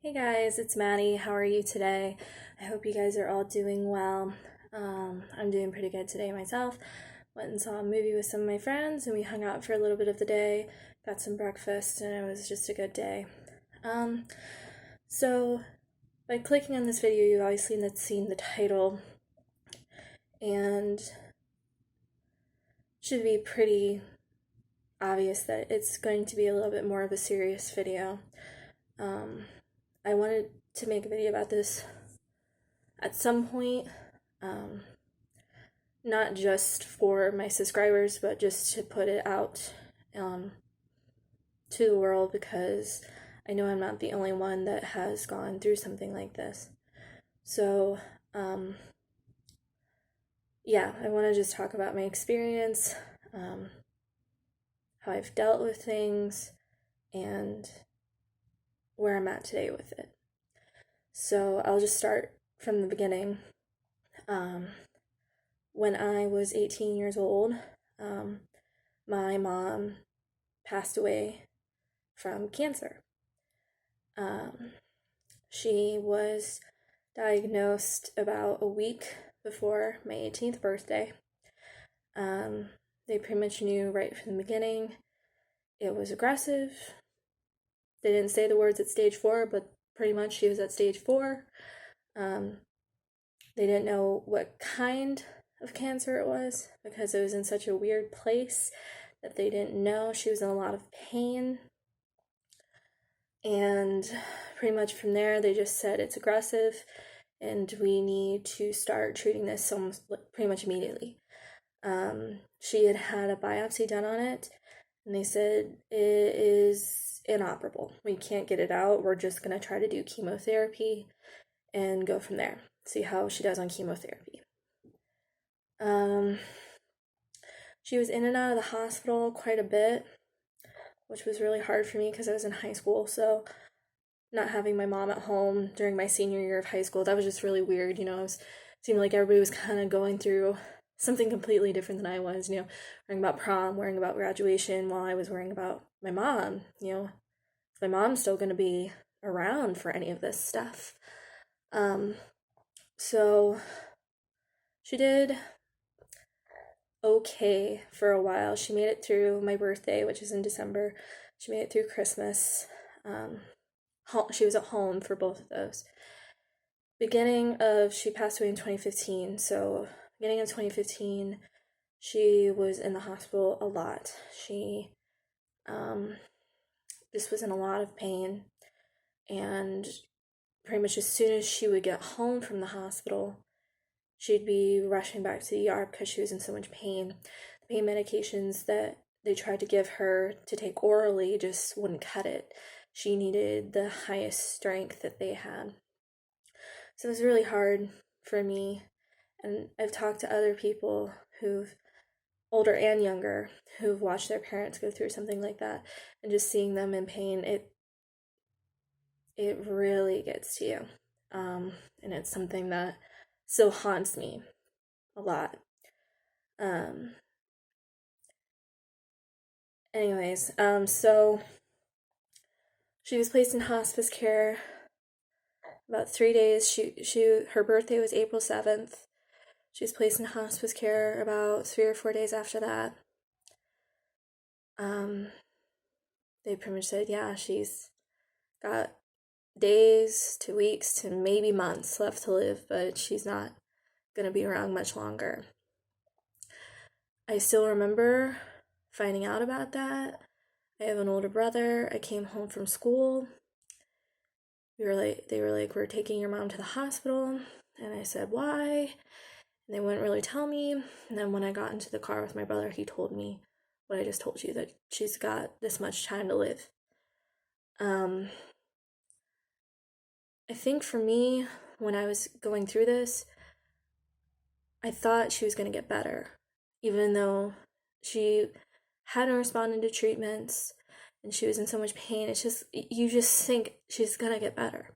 Hey guys, it's Maddie. How are you today? I hope you guys are all doing well. I'm doing pretty good today myself. Went and saw a movie with some of my friends and we hung out for a little bit of the day, got some breakfast, and it was just a good day. Um, so by clicking on this video, you've obviously seen the title and should be pretty obvious that it's going to be a little bit more of a serious video. I wanted to make a video about this at some point, um, not just for my subscribers, but just to put it out to the world, because I know I'm not the only one that has gone through something like this. So, yeah, I want to just talk about my experience, how I've dealt with things, and where I'm at today with it. So I'll just start from the beginning. When I was 18 years old, my mom passed away from cancer. She was diagnosed about a week before my 18th birthday. They pretty much knew right from the beginning it was aggressive. They didn't say the words at stage 4, but pretty much she was at stage 4. They didn't know what kind of cancer it was because it was in such a weird place that they didn't know. She was in a lot of pain. And pretty much from there, they just said it's aggressive and we need to start treating this almost pretty much immediately. She had a biopsy done on it, and they said it is inoperable. We can't get it out. We're just going to try to do chemotherapy and go from there. See how she does on chemotherapy. She was in and out of the hospital quite a bit, which was really hard for me because I was in high school. So not having my mom at home during my senior year of high school, that was just really weird. It seemed like everybody was kind of going through something completely different than I was, worrying about prom, worrying about graduation, while I was worrying about my mom, if my mom's still going to be around for any of this stuff. So she did okay for a while. She made it through my birthday, which is in December. She made it through Christmas. She was at home for both of those. She passed away in 2015, so beginning of 2015, she was in the hospital a lot. She just was in a lot of pain, and pretty much as soon as she would get home from the hospital, she'd be rushing back to the ER because she was in so much pain. The pain medications that they tried to give her to take orally just wouldn't cut it. She needed the highest strength that they had. So it was really hard for me. And I've talked to other people older and younger, who've watched their parents go through something like that, and just seeing them in pain, it really gets to you. And it's something that still haunts me a lot. So she was placed in hospice care about 3 days. Her birthday was April 7th. She was placed in hospice care about 3 or 4 days after that. They pretty much said, yeah, she's got days to weeks to maybe months left to live, but she's not going to be around much longer. I still remember finding out about that. I have an older brother. I came home from school. They were like, we're taking your mom to the hospital. And I said, why? And they wouldn't really tell me. And then when I got into the car with my brother, he told me what I just told you, that she's got this much time to live. I think for me, when I was going through this, I thought she was going to get better, even though she hadn't responded to treatments and she was in so much pain. It's just, you just think she's going to get better.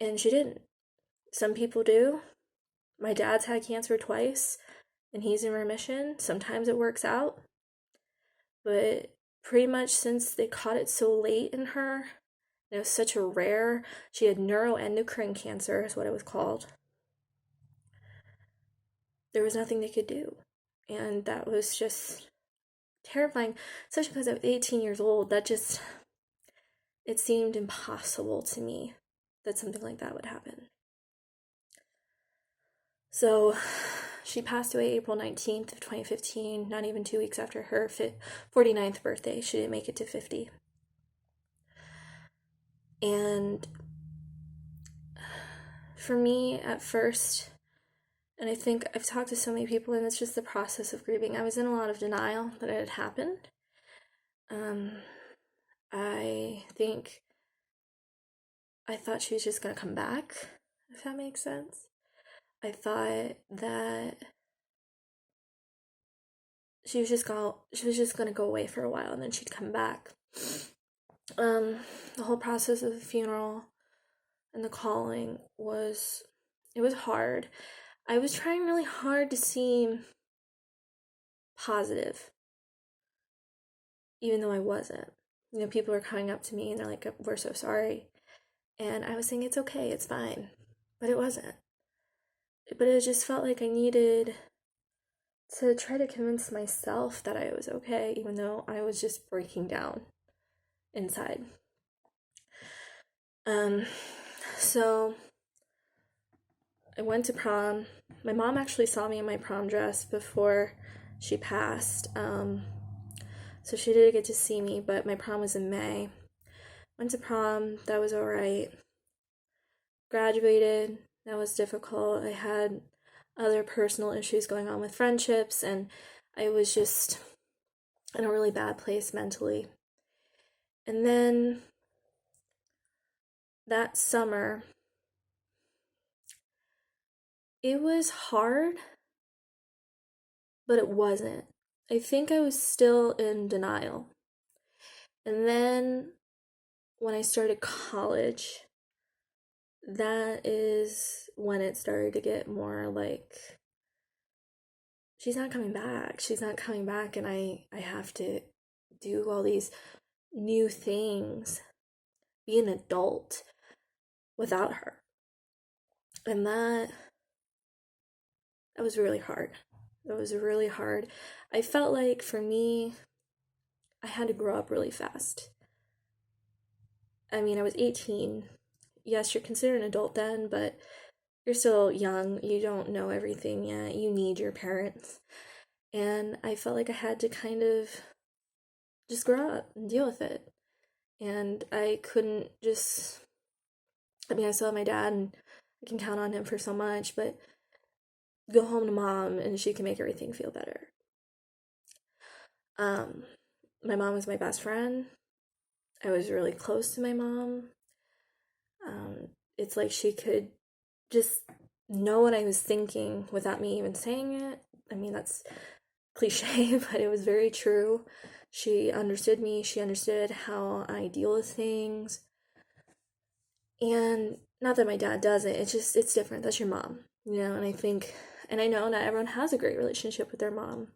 And she didn't. Some people do. My dad's had cancer twice and he's in remission. Sometimes it works out. But pretty much since they caught it so late in her, It was such a rare, she had neuroendocrine cancer, is what it was called. There was nothing they could do. And that was just terrifying, especially because I was 18 years old. It seemed impossible to me that something like that would happen. So she passed away April 19th of 2015, not even 2 weeks after her 49th birthday. She didn't make it to 50. And for me, at first, and I think I've talked to so many people, and it's just the process of grieving. I was in a lot of denial that it had happened. I think I thought she was just going to come back, if that makes sense. I thought that she was just going to go away for a while and then she'd come back. The whole process of the funeral and the calling was hard. I was trying really hard to seem positive, even though I wasn't. People were coming up to me and they're like, "We're so sorry." And I was saying, "It's okay, it's fine." But it wasn't. But it just felt like I needed to try to convince myself that I was okay, even though I was just breaking down inside. So I went to prom. My mom actually saw me in my prom dress before she passed. So she did get to see me, but my prom was in May. Went to prom, that was alright. Graduated, that was difficult. I had other personal issues going on with friendships, and I was just in a really bad place mentally. And then that summer, it was hard, but it wasn't. I think I was still in denial. And then when I started college, that is when it started to get more like, she's not coming back. She's not coming back, and I have to do all these new things, be an adult without her. And that was really hard. It was really hard. I felt like for me, I had to grow up really fast. I mean, I was 18. Yes, you're considered an adult then, but you're still young. You don't know everything yet. You need your parents. And I felt like I had to kind of just grow up and deal with it. And I couldn't just, I still have my dad and I can count on him for so much, but go home to mom and she can make everything feel better. My mom was my best friend. I was really close to my mom. It's like she could just know what I was thinking without me even saying it. That's cliche, but it was very true. She understood me. She understood how I deal with things. And not that my dad doesn't, it's different. That's your mom, and I know not everyone has a great relationship with their mom.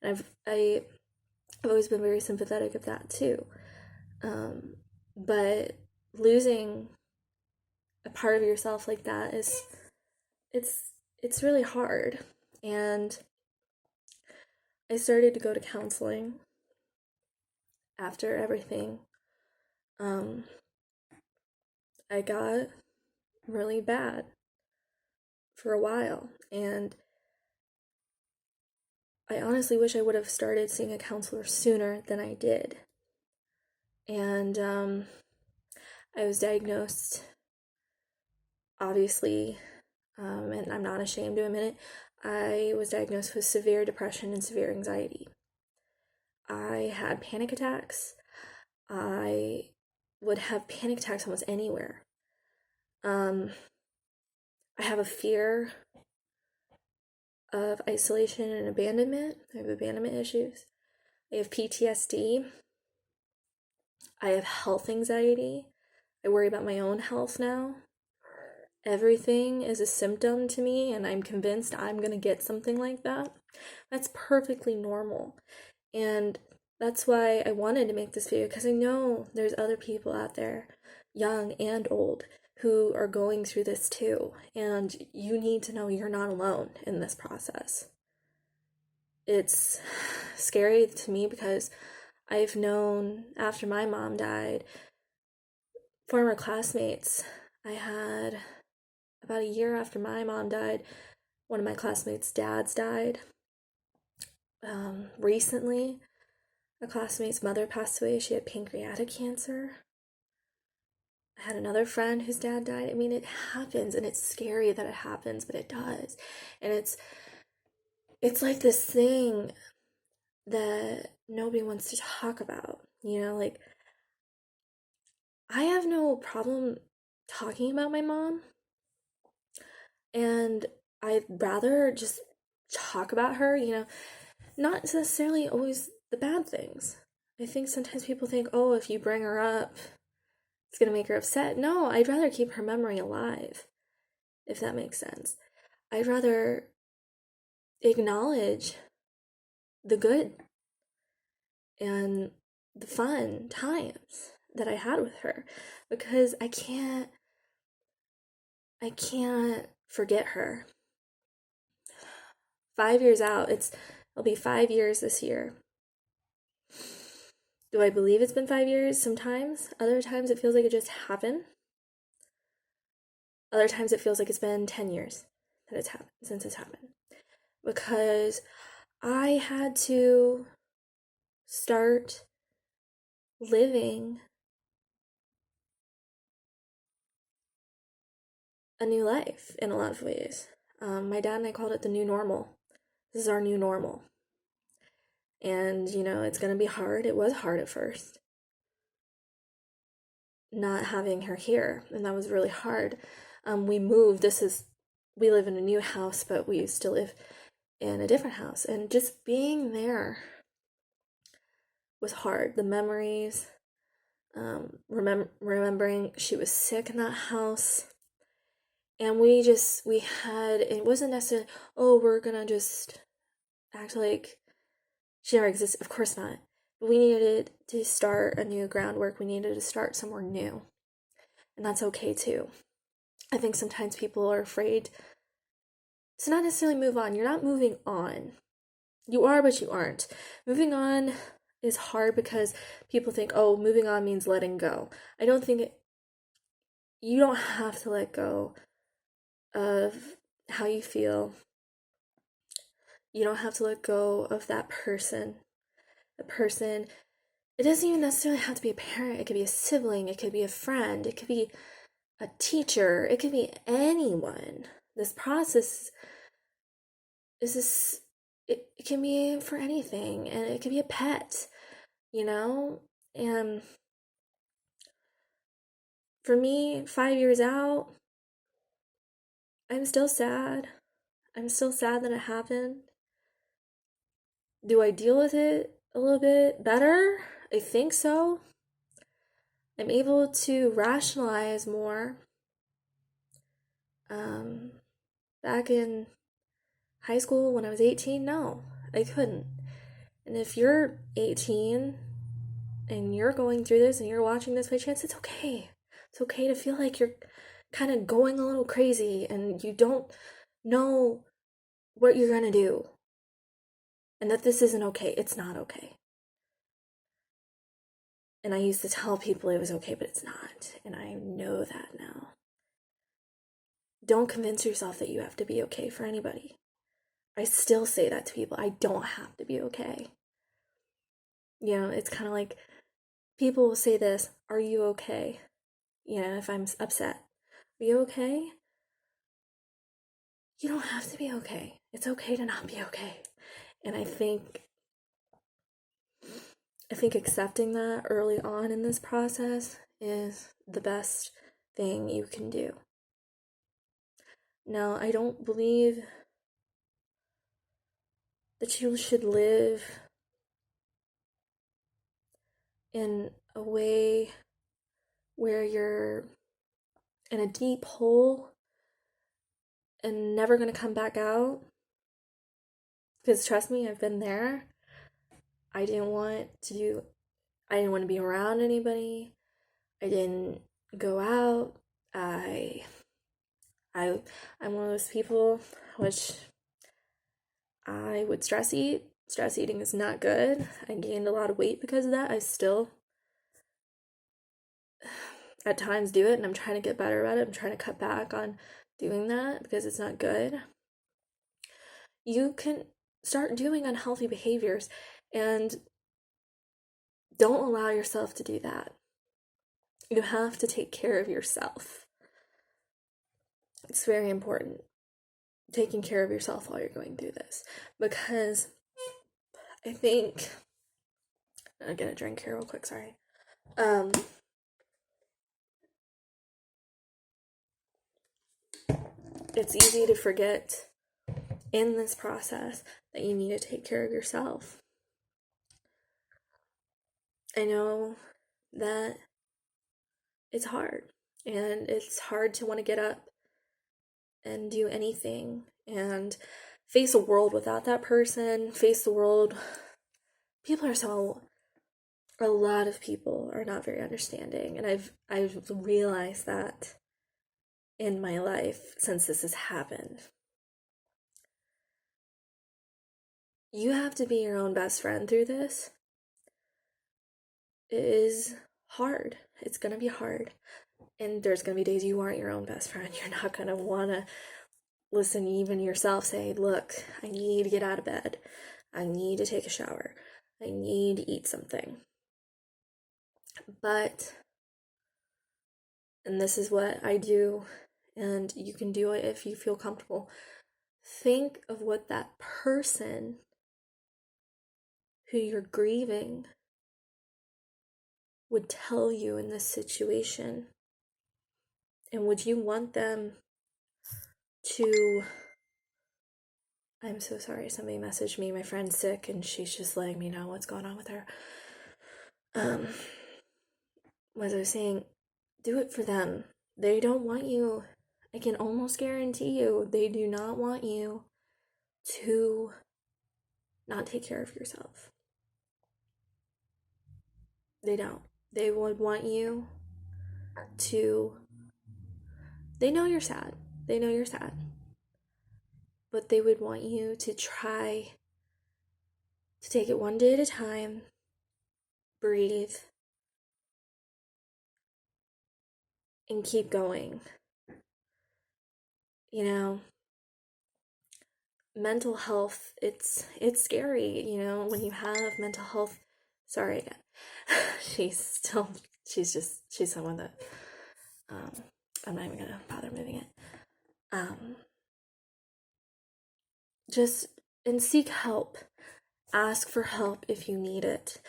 And I've always been very sympathetic of that too. But losing a part of yourself like that it's really hard. And I started to go to counseling after everything. I got really bad for a while, and I honestly wish I would have started seeing a counselor sooner than I did. And I was diagnosed, obviously, and I'm not ashamed to admit it, I was diagnosed with severe depression and severe anxiety. I had panic attacks. I would have panic attacks almost anywhere. I have a fear of isolation and abandonment. I have abandonment issues. I have PTSD. I have health anxiety. I worry about my own health now. Everything is a symptom to me, and I'm convinced I'm going to get something like that. That's perfectly normal. And that's why I wanted to make this video, because I know there's other people out there. young and old, who are going through this too. And you need to know you're not alone in this process. It's scary to me because I've known, after my mom died, former classmates. I had, about a year after my mom died, one of my classmates' dads died. Recently, a classmate's mother passed away. She had pancreatic cancer. I had another friend whose dad died. I mean, it happens, and it's scary that it happens, but it does. And it's like this thing that nobody wants to talk about. You know, like, I have no problem talking about my mom, and I'd rather just talk about her, you know, not necessarily always the bad things. I think sometimes people think, oh, if you bring her up, it's going to make her upset. No, I'd rather keep her memory alive, if that makes sense. I'd rather acknowledge the good and the fun times that I had with her, because I can't forget her. 5 years out, it'll be 5 years this year. Do I believe it's been 5 years? Sometimes. Other times it feels like it just happened. Other times it feels like it's been 10 years that it's happened, since it's happened. Because I had to start living a new life in a lot of ways. My dad and I called it the new normal. This is our new normal. And, you know, it's going to be hard. It was hard at first, not having her here. And that was really hard. We moved. We live in a new house, but we used to live in a different house. And just being there was hard. The memories, remembering she was sick in that house. And it wasn't necessarily, oh, we're gonna just act like she never existed. Of course not. But we needed to start a new groundwork. We needed to start somewhere new. And that's okay too. I think sometimes people are afraid to not necessarily move on. You're not moving on. You are, but you aren't. Moving on is hard because people think, oh, moving on means letting go. I don't think you don't have to let go of how you feel. You don't have to let go of that person. A person, it doesn't even necessarily have to be a parent. It could be a sibling. It could be a friend. It could be a teacher. It could be anyone. This process it can be for anything, and it could be a pet, you know? And for me, 5 years out, I'm still sad. I'm still sad that it happened. Do I deal with it a little bit better? I think so. I'm able to rationalize more. Back in high school when I was 18, no, I couldn't. And if you're 18 and you're going through this and you're watching this by chance, it's okay. It's okay to feel like you're kind of going a little crazy and you don't know what you're gonna do. And that this isn't okay. It's not okay. And I used to tell people it was okay, but it's not. And I know that now. Don't convince yourself that you have to be okay for anybody. I still say that to people. I don't have to be okay. You know, it's kind of like people will say this, are you okay? You know, if I'm upset, are you okay? You don't have to be okay. It's okay to not be okay. And I think accepting that early on in this process is the best thing you can do. Now, I don't believe that you should live in a way where you're in a deep hole and never going to come back out. Because trust me, I've been there. I didn't want to be around anybody. I didn't go out. I'm one of those people which I would stress eat. Stress eating is not good. I gained a lot of weight because of that. I still at times do it, and I'm trying to get better at it. I'm trying to cut back on doing that because it's not good. You can start doing unhealthy behaviors and don't allow yourself to do that. You have to take care of yourself. It's very important, taking care of yourself while you're going through this, because I think I'll get a drink here real quick, sorry. It's easy to forget in this process that you need to take care of yourself. I know that it's hard, and it's hard to want to get up and do anything and face a world without that person, face the world. A lot of people are not very understanding, and I've realized that in my life since this has happened. You have to be your own best friend through this. It is hard. It's gonna be hard. And there's gonna be days you aren't your own best friend. You're not gonna wanna listen even yourself say, look, I need to get out of bed. I need to take a shower. I need to eat something. But, and this is what I do, and you can do it if you feel comfortable. Think of what that person who you're grieving would tell you in this situation. And would you want them to... I'm so sorry, somebody messaged me, my friend's sick, and she's just letting me know what's going on with her. As I was saying, do it for them. They don't want you, I can almost guarantee you, they do not want you to not take care of yourself. They don't. They would want you to... They know you're sad. They know you're sad. But they would want you to try to take it one day at a time, breathe, and keep going. You know, mental health, it's scary, you know, when you have mental health. Sorry again. She's someone that I'm not even gonna bother moving it. Just and seek help. Ask for help if you need it.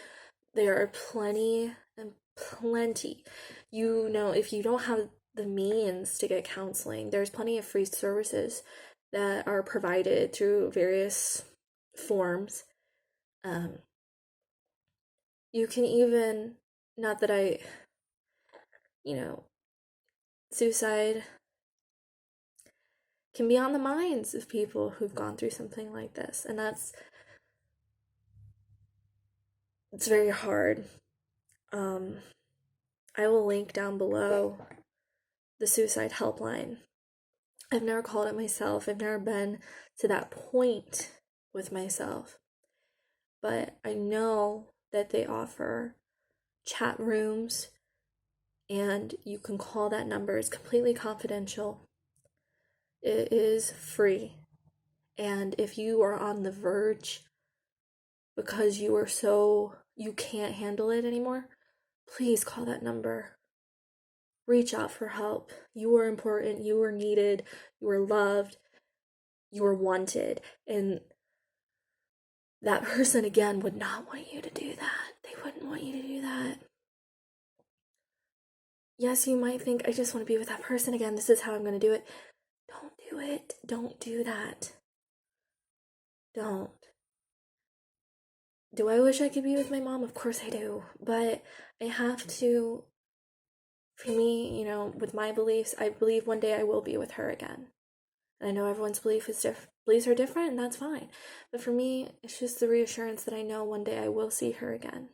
There are plenty and plenty. You know, if you don't have the means to get counseling, there's plenty of free services that are provided through various forms. You can even, not that I, you know, suicide can be on the minds of people who've gone through something like this, and it's very hard. I will link down below the suicide helpline. I've never called it myself. I've never been to that point with myself. But I know that they offer chat rooms, and you can call that number. It's completely confidential. It is free. And if you are on the verge because you can't handle it anymore, please call that number. Reach out for help. You are important. You are needed. You are loved. You are wanted. And that person, again, would not want you to do that. They wouldn't want you to do that. Yes, you might think, I just want to be with that person again. This is how I'm going to do it. Don't do it. Don't do that. Don't. Do I wish I could be with my mom? Of course I do. But I have to, for me, you know, with my beliefs, I believe one day I will be with her again. And I know everyone's beliefs are different, and that's fine. But for me, it's just the reassurance that I know one day I will see her again.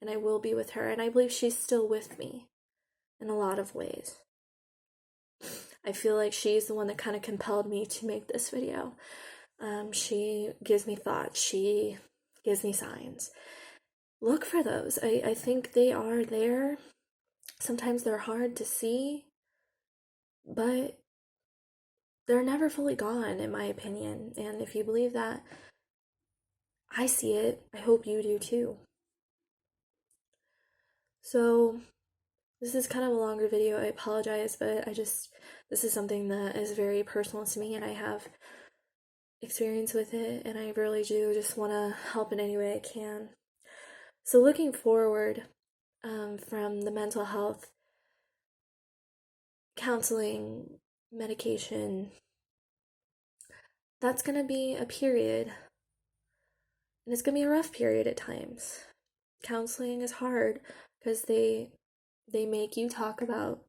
And I will be with her. And I believe she's still with me. in a lot of ways. I feel like she's the one that kind of compelled me to make this video. She gives me thoughts. She gives me signs. Look for those. I think they are there. Sometimes they're hard to see, but they're never fully gone, in my opinion. And if you believe that, I see it. I hope you do too. So, this is kind of a longer video. I apologize, but this is something that is very personal to me, and I have experience with it, and I really do just want to help in any way I can. So, looking forward from the mental health, counseling, medication, that's going to be a period, and it's going to be a rough period at times. Counseling is hard because they make you talk about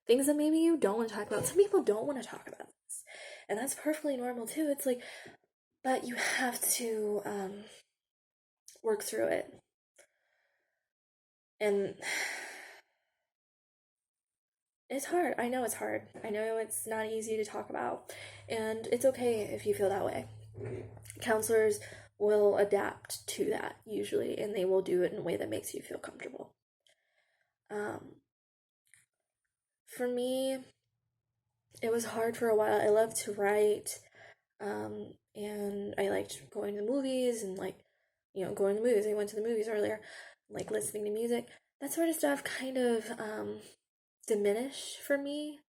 things that maybe you don't want to talk about. Some people don't want to talk about this, and that's perfectly normal too. It's like, but you have to work through it. And it's hard. I know it's hard. I know it's not easy to talk about. And it's okay if you feel that way. Counselors will adapt to that usually, and they will do it in a way that makes you feel comfortable. For me, it was hard for a while. I loved to write, and I liked going to the movies and going to the movies. I went to the movies earlier, like listening to music. That sort of stuff kind of diminished for me,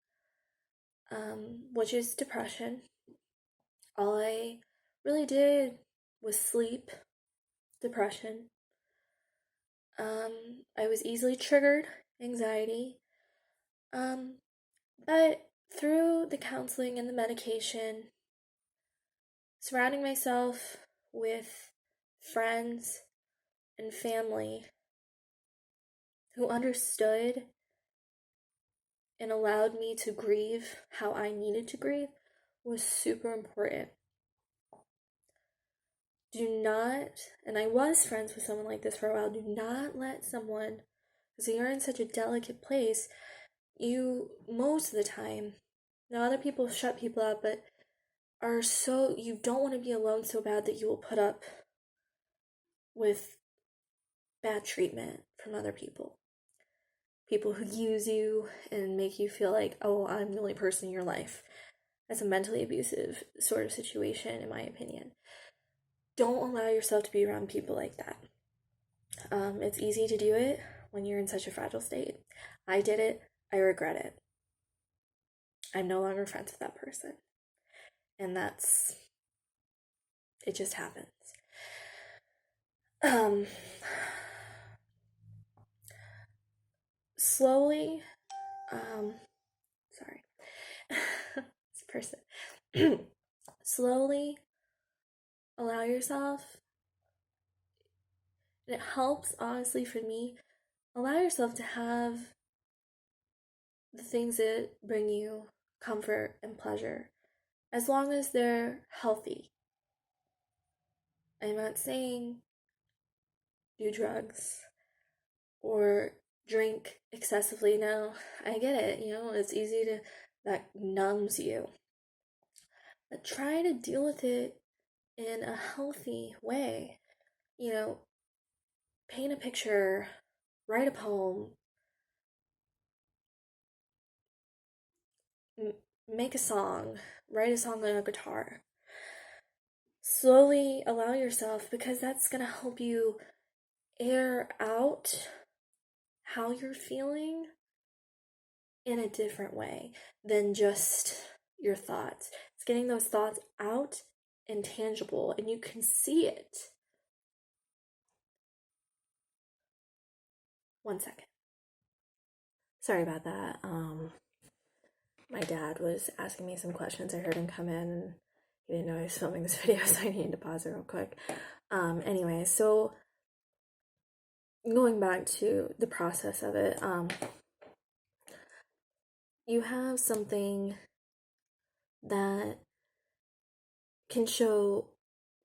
which is depression. All I really did was sleep, depression. I was easily triggered, anxiety. But through the counseling and the medication, surrounding myself with friends and family who understood and allowed me to grieve how I needed to grieve was super important. Do not, and I was friends with someone like this for a while, do not let someone, because you're in such a delicate place, you, most of the time, now other people shut people up, but you don't want to be alone so bad that you will put up with bad treatment from other people. People who use you and make you feel like, oh, I'm the only person in your life. That's a mentally abusive sort of situation, in my opinion. Don't allow yourself to be around people like that. It's easy to do it when you're in such a fragile state. I did it. I regret it. I'm no longer friends with that person. And it just happens. Slowly, sorry, this person, slowly allow yourself, and it helps, honestly, for me, allow yourself to have the things that bring you comfort and pleasure, as long as they're healthy. I'm not saying do drugs or drink excessively. No, I get it, it's easy to, that numbs you. But try to deal with it in a healthy way. Paint a picture, write a poem, make a song, write a song on a guitar. Slowly allow yourself, because that's going to help you air out how you're feeling in a different way than just your thoughts. It's getting those thoughts out and tangible, and you can see it. One second. Sorry about that. My dad was asking me some questions. I heard him come in, and he didn't know I was filming this video, so I needed to pause it real quick. Anyway, so going back to the process of it, you have something that can show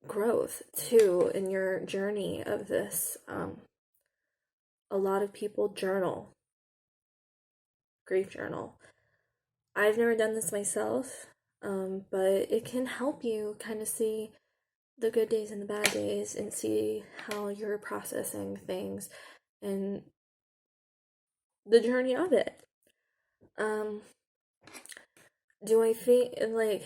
growth too in your journey of this. A lot of people journal. grief journal. I've never done this myself, but it can help you kind of see the good days and the bad days and see how you're processing things and the journey of it. Do I think, like,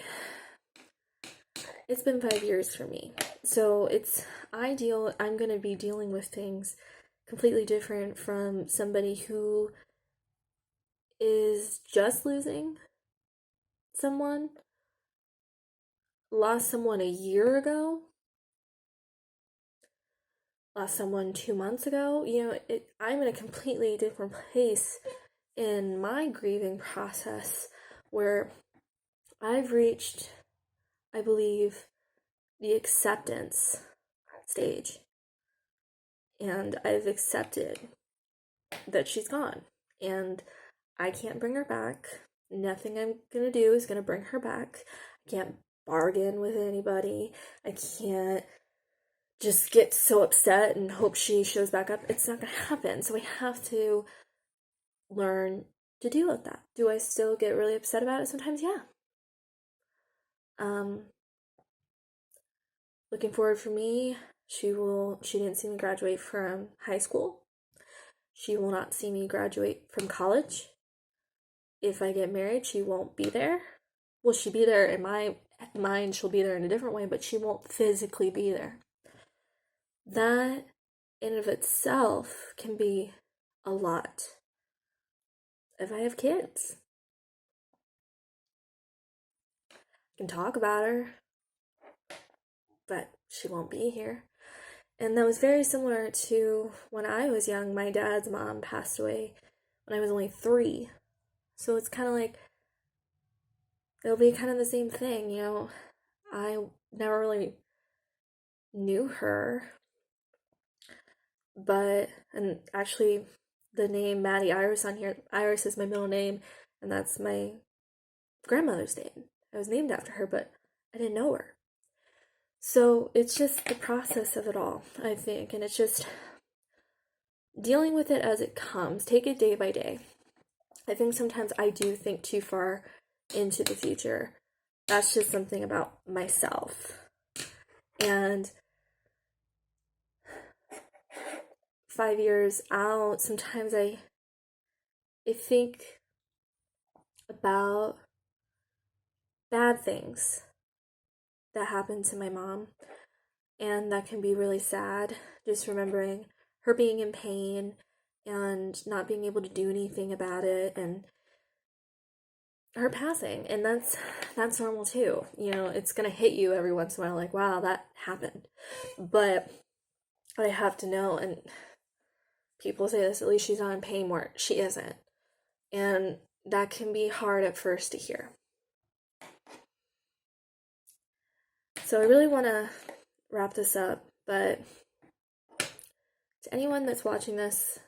it's been 5 years for me, so it's ideal. I'm going to be dealing with things completely different from somebody who is just losing someone, lost someone a year ago, lost someone 2 months ago. I'm in a completely different place in my grieving process where I've reached, I believe, the acceptance stage. And I've accepted that she's gone. And I can't bring her back. Nothing I'm gonna do is gonna bring her back. I can't bargain with anybody. I can't just get so upset and hope she shows back up. It's not gonna happen. So I have to learn to deal with that. Do I still get really upset about it sometimes? Yeah. Looking forward for me, she didn't see me graduate from high school. She will not see me graduate from college. If I get married, she won't be there. Well, she'll be there in my mind, she'll be there in a different way, but she won't physically be there. That in of itself can be a lot. If I have kids, I can talk about her, but she won't be here. And that was very similar to when I was young. My dad's mom passed away when I was only 3. So it's kind of like, it'll be kind of the same thing, I never really knew her, and actually, the name Maddie Iris on here, Iris is my middle name, and that's my grandmother's name. I was named after her, but I didn't know her. So it's just the process of it all, I think, and it's just dealing with it as it comes. Take it day by day. I think sometimes I do think too far into the future. That's just something about myself. And 5 years out, sometimes I think about bad things that happened to my mom, and that can be really sad, just remembering her being in pain and not being able to do anything about it, and her passing. And that's normal too. It's gonna hit you every once in a while, like, wow, that happened. But I have to know, and people say this, at least she's not in pain more. She isn't. And that can be hard at first to hear. So I really want to wrap this up, but to anyone that's watching this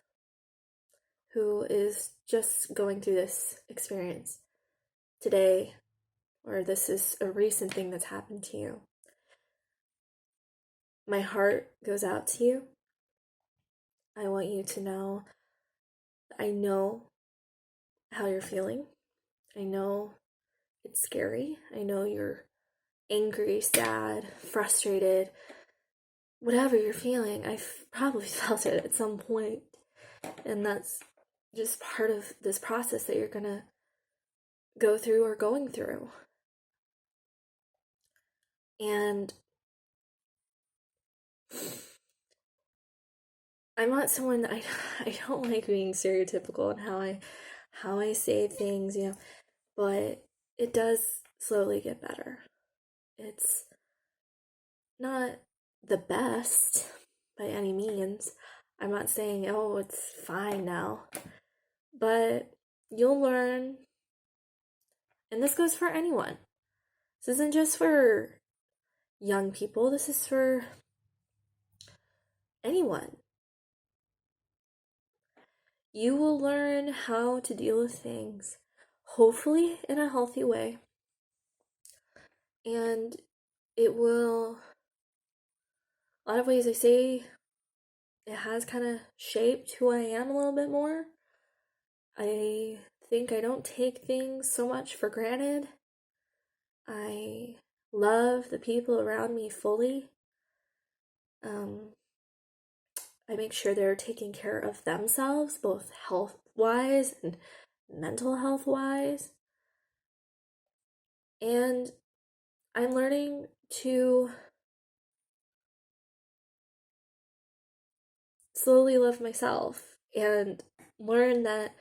who is just going through this experience today, or this is a recent thing that's happened to you, my heart goes out to you. I want you to know I know how you're feeling. I know it's scary. I know you're angry, sad, frustrated, whatever you're feeling. I've probably felt it at some point. And that's just part of this process that you're gonna go through or going through. And I'm not someone that I don't like being stereotypical in how I say things, but it does slowly get better. It's not the best by any means. I'm not saying, oh, it's fine now. But you'll learn, and this goes for anyone. This isn't just for young people, this is for anyone. You will learn how to deal with things, hopefully in a healthy way. And it will, a lot of ways I say, it has kind of shaped who I am a little bit more. I think I don't take things so much for granted. I love the people around me fully. I make sure they're taking care of themselves, both health-wise and mental health-wise. And I'm learning to slowly love myself and learn that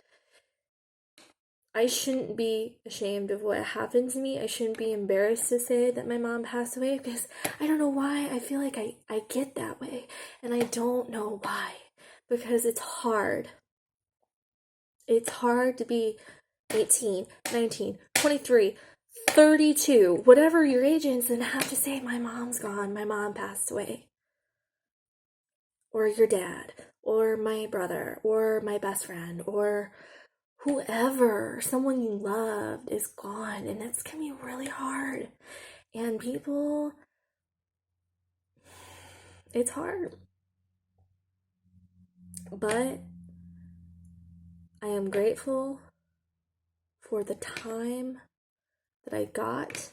I shouldn't be ashamed of what happened to me. I shouldn't be embarrassed to say that my mom passed away, because I don't know why. I feel like I get that way, and I don't know why, because it's hard. It's hard to be 18, 19, 23, 32, whatever your age is, and have to say, my mom's gone, my mom passed away. Or your dad, or my brother, or my best friend, or whoever, someone you loved is gone, and it's gonna be really hard. And people, it's hard. But I am grateful for the time that I got.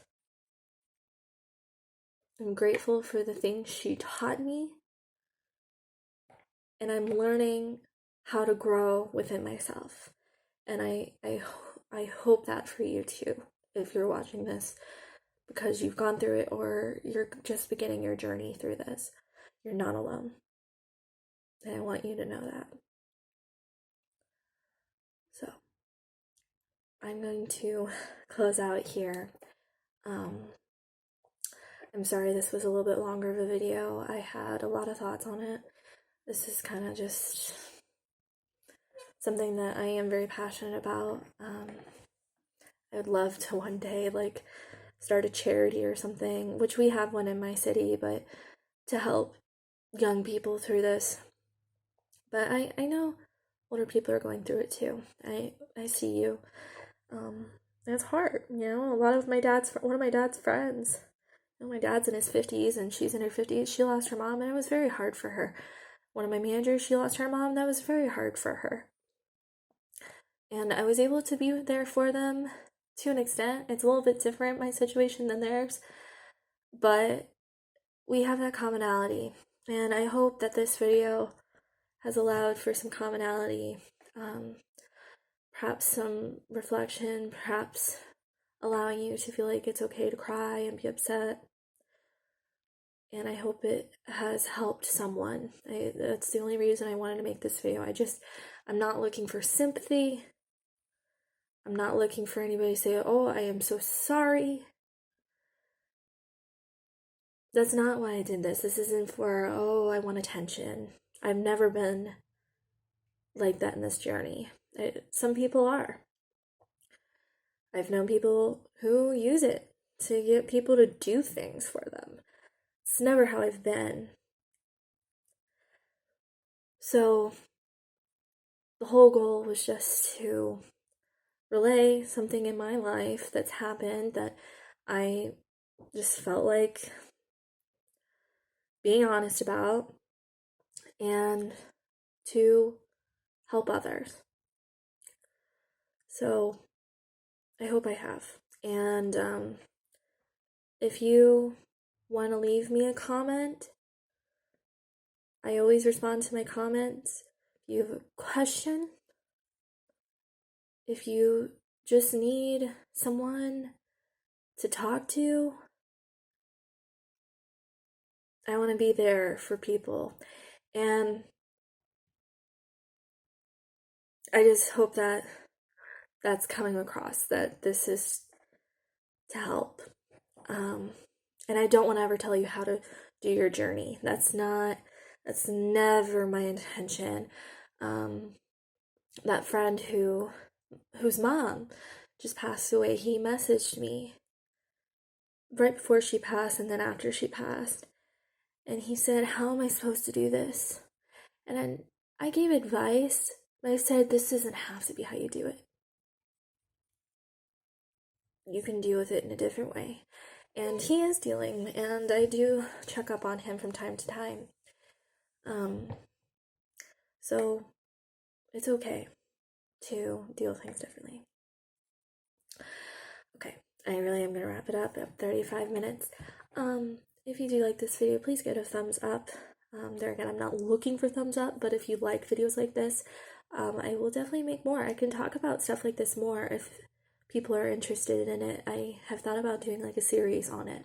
I'm grateful for the things she taught me. And I'm learning how to grow within myself. And I hope that for you too, if you're watching this, because you've gone through it or you're just beginning your journey through this. You're not alone. And I want you to know that. So, I'm going to close out here. I'm sorry this was a little bit longer of a video. I had a lot of thoughts on it. This is kind of just something that I am very passionate about. I would love to one day, like, start a charity or something, which we have one in my city, but to help young people through this. But I know older people are going through it too. I see you. It's hard, you know. One of my dad's friends, you know, my dad's in his 50s and she's in her 50s. She lost her mom and it was very hard for her. One of my managers, she lost her mom. That was very hard for her. And I was able to be there for them to an extent. It's a little bit different, my situation, than theirs. But we have that commonality. And I hope that this video has allowed for some commonality. Perhaps some reflection, perhaps allowing you to feel like it's okay to cry and be upset. And I hope it has helped someone. That's the only reason I wanted to make this video. I'm not looking for sympathy. I'm not looking for anybody to say, oh, I am so sorry. That's not why I did this. This isn't for, oh, I want attention. I've never been like that in this journey. Some people are. I've known people who use it to get people to do things for them. It's never how I've been. So the whole goal was just to relay something in my life that's happened that I just felt like being honest about, and to help others. So I hope I have. And if you want to leave me a comment, I always respond to my comments. If you have a question, if you just need someone to talk to, I want to be there for people. And I just hope that that's coming across, that this is to help. And I don't want to ever tell you how to do your journey. That's never my intention. That friend whose mom just passed away, he messaged me right before she passed and then after she passed. And he said, how am I supposed to do this? And then I gave advice, but I said, this doesn't have to be how you do it. You can deal with it in a different way. And he is dealing, and I do check up on him from time to time. So it's okay to deal with things differently. Okay, I really am gonna wrap it up at 35 minutes. If you do like this video, please give it a thumbs up. There again, I'm not looking for thumbs up, but if you like videos like this, I will definitely make more. I can talk about stuff like this more if people are interested in it. I have thought about doing like a series on it.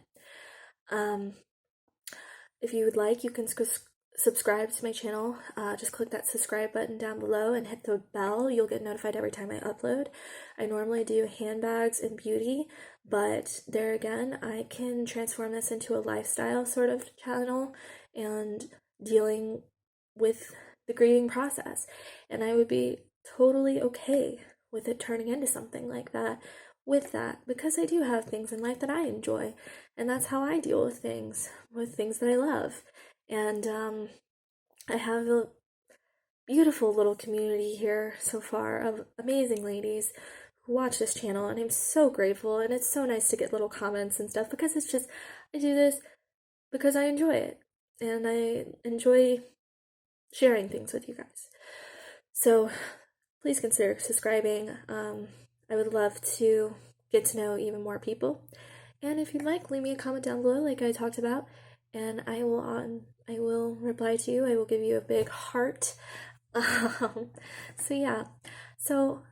If you would like, you can subscribe to my channel. Just click that subscribe button down below and hit the bell. You'll get notified every time I upload. I normally do handbags and beauty, but there again, I can transform this into a lifestyle sort of channel and dealing with the grieving process. And I would be totally okay with it turning into something like that with that, because I do have things in life that I enjoy, and that's how I deal with things that I love. And I have a beautiful little community here so far of amazing ladies who watch this channel, and I'm so grateful. And it's so nice to get little comments and stuff, because it's just, I do this because I enjoy it, and I enjoy sharing things with you guys. So please consider subscribing. I would love to get to know even more people. And if you'd like, leave me a comment down below, like I talked about, and I will reply to you. I will give you a big heart. So yeah. So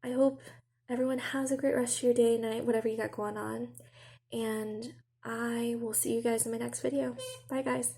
I hope everyone has a great rest of your day, night, whatever you got going on. And I will see you guys in my next video. Bye, guys.